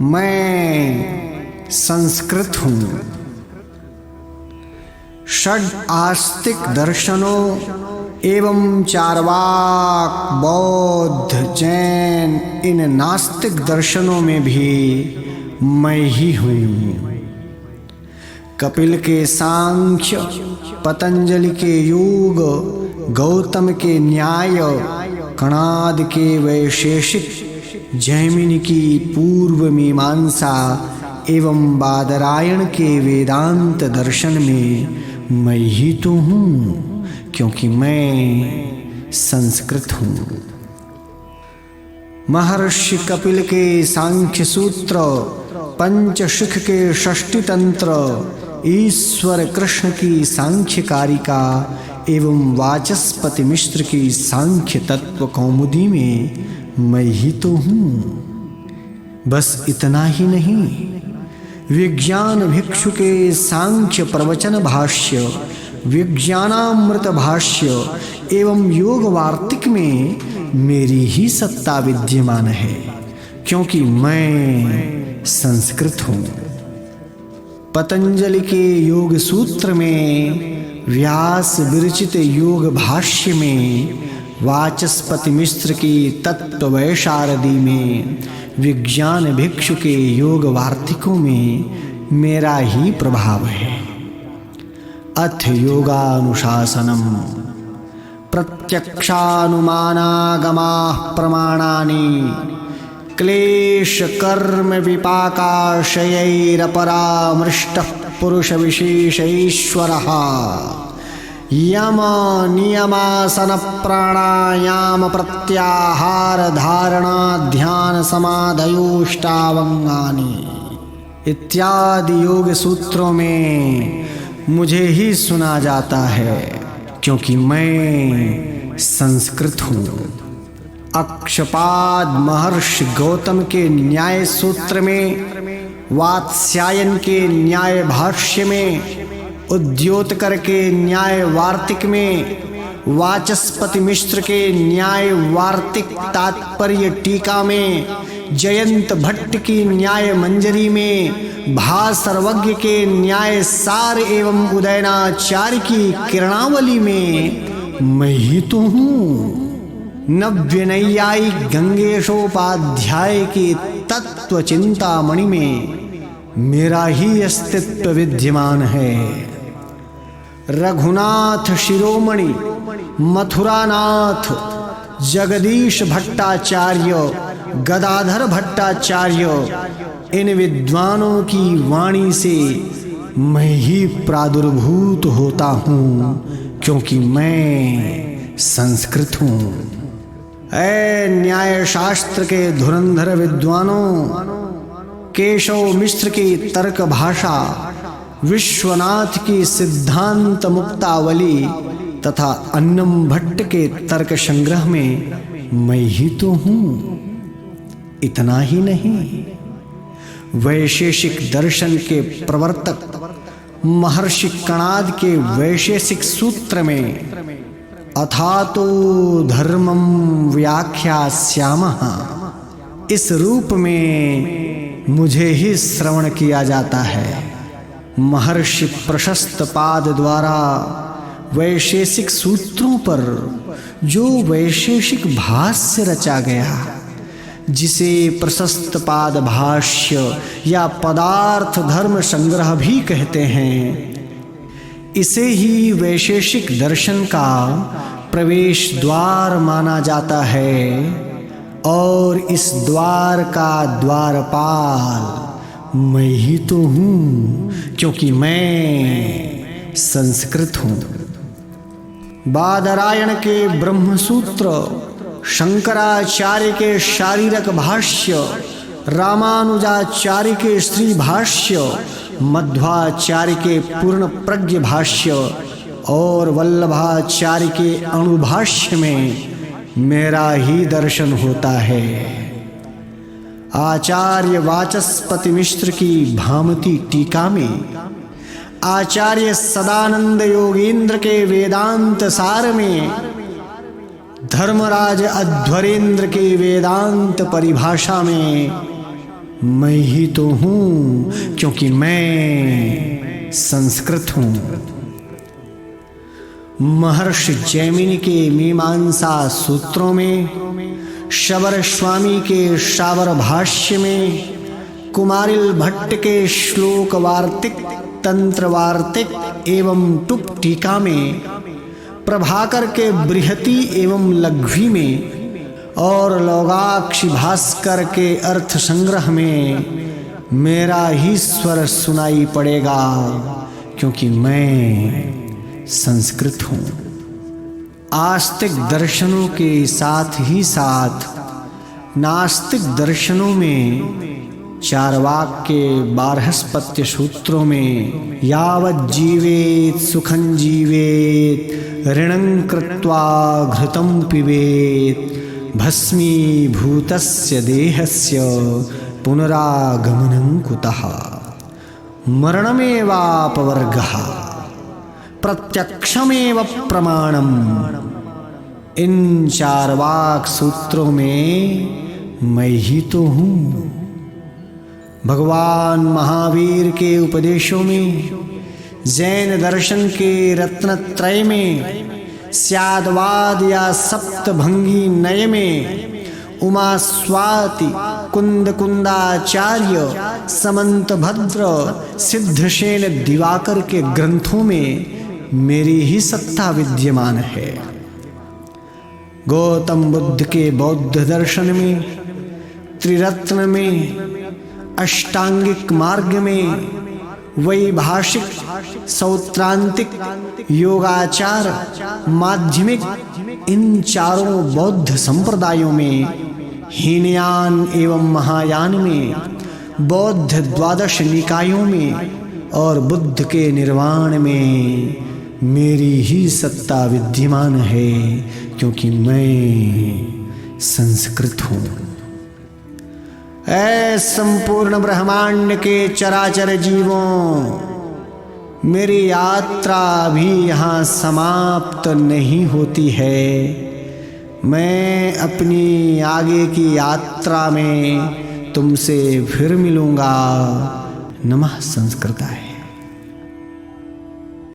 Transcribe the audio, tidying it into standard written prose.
मैं संस्कृत हूँ। षड आस्तिक दर्शनों एवं चार्वाक, बौद्ध, जैन इन नास्तिक दर्शनों में भी मैं ही हूँ। कपिल के सांख्य, पतंजलि के योग, गौतम के न्याय, कणाद के वैशेषिक, जैमिनि की पूर्व मीमांसा एवं बादरायण के वेदांत दर्शन में मैं ही तो हूँ, क्योंकि मैं संस्कृत हूँ। महर्षि कपिल के सांख्य सूत्र, पंचशिख के षष्टि तंत्र, ईश्वर कृष्ण की सांख्य कारिका एवं वाचस्पति मिश्र की सांख्य तत्व कौमुदी में मैं ही तो हूँ। बस इतना ही नहीं, विज्ञान भिक्षु के सांख्य प्रवचन भाष्य, विज्ञानामृत भाष्य एवं योग वार्तिक में मेरी ही सत्ता विद्यमान है, क्योंकि मैं संस्कृत हूँ। पतंजलि के योग सूत्र में, व्यास विरचित योग भाष्य में, वाचस्पति मिश्र की तत्व वैशारदी में, विज्ञान भिक्षु के योग वार्तिकों में मेरा ही प्रभाव है। अथ योगानुशासनम प्रत्यक्षानुमानागमाः प्रमाणानि क्लेश कर्म विपाकाशयैरपरामृष्टः पुरुष विशेषैश्वरः यम नियमासन प्राणायाम प्रत्याहार धारणा ध्यान समाधयोष्टावंगानि इत्यादि योग सूत्रों में मुझे ही सुना जाता है, क्योंकि मैं संस्कृत हूँ। अक्षपाद महर्षि गौतम के न्याय सूत्र में, वात्स्यायन के न्याय भाष्य में, उद्योतकर के न्याय वार्तिक में, वाचस्पति मिश्र के न्याय वार्तिक तात्पर्य टीका में, जयंत भट्ट की न्याय मंजरी में, भासर्वज्ञ के न्याय सार एवं उदयनाचार्य की किरणावली में मैं ही तो हूँ। नव्य नैयायिक गंगेशोपाध्याय की तत्व चिंतामणि में मेरा ही अस्तित्व विद्यमान है। रघुनाथ शिरोमणि, मथुरानाथ, जगदीश भट्टाचार्य, गदाधर भट्टाचार्य इन विद्वानों की वाणी से मैं ही प्रादुर्भूत होता हूँ, क्योंकि मैं संस्कृत हूँ। ऐ न्याय शास्त्र के धुरंधर विद्वानों, केशव मिश्र की तर्क भाषा, विश्वनाथ की सिद्धांत मुक्तावली तथा अन्नम भट्ट के तर्क संग्रह में मैं ही तो हूँ। इतना ही नहीं, वैशेषिक दर्शन के प्रवर्तक महर्षि कणाद के वैशेषिक सूत्र में अथातो धर्मम व्याख्यास्यामः इस रूप में मुझे ही श्रवण किया जाता है। महर्षि प्रशस्त पाद द्वारा वैशेषिक सूत्रों पर जो वैशेषिक भाष्य रचा गया, जिसे प्रशस्त पाद भाष्य या पदार्थ धर्म संग्रह भी कहते हैं, इसे ही वैशेषिक दर्शन का प्रवेश द्वार माना जाता है, और इस द्वार का द्वारपाल मैं ही तो हूँ, क्योंकि मैं संस्कृत हूँ। बादरायण के ब्रह्मसूत्र, शंकराचार्य के शारीरक भाष्य, रामानुजाचार्य के श्री भाष्य, मध्वाचार्य के पूर्ण प्रज्ञ भाष्य और वल्लभाचार्य के अणुभाष्य में मेरा ही दर्शन होता है। आचार्य वाचस्पति मिश्र की भामती टीका में, आचार्य सदानंद योगेंद्र के वेदांत सार में, धर्मराज अध्वरेंद्र के वेदांत परिभाषा में, मैं ही तो हूँ, क्योंकि मैं संस्कृत हूँ। महर्षि जैमिनि के मीमांसा सूत्रों में, शबर स्वामी के शाबर भाष्य में, कुमारिल भट्ट के श्लोक वार्तिक, तंत्र वार्तिक एवं टुक टीका में, प्रभाकर के बृहति एवं लघ्वी में और लोगाक्षि भास्कर के अर्थ संग्रह में मेरा ही स्वर सुनाई पड़ेगा, क्योंकि मैं संस्कृत हूँ। आस्तिक दर्शनों के साथ ही साथ नास्तिक दर्शनों में चार्वाक के बारहस्पत्य सूत्रों में यावत् जीवेत सुखं जीवेत ऋणं कृत्वा घृतं पिबेत भस्मीभूतस्य देहस्य पुनरागमनं कुतः मरणमेवापवर्गः प्रत्यक्षमेव प्रमाणम। इन चार्वाक सूत्रों में मैं ही तो हूँ। भगवान महावीर के उपदेशों में, जैन दर्शन के रत्नत्रय में, स्यादवाद या सप्तभंगी नय में, उमा स्वाति कुंद कुंदाचार्य समंत भद्र सिद्धसेन दिवाकर के ग्रंथों में मेरी ही सत्ता विद्यमान है। गौतम बुद्ध के बौद्ध दर्शन में, त्रिरत्न में, अष्टांगिक मार्ग में, वैभाषिक, सौत्रांतिक, योगाचार, माध्यमिक, इन चारों बौद्ध संप्रदायों में, हीनयान एवं महायान में, बौद्ध द्वादश निकायों में और बुद्ध के निर्वाण में मेरी ही सत्ता विद्यमान है, क्योंकि मैं संस्कृत हूँ। ऐ संपूर्ण ब्रह्मांड के चराचर जीवों, मेरी यात्रा भी यहाँ समाप्त नहीं होती है। मैं अपनी आगे की यात्रा में तुमसे फिर मिलूँगा। नमः संस्कृताय।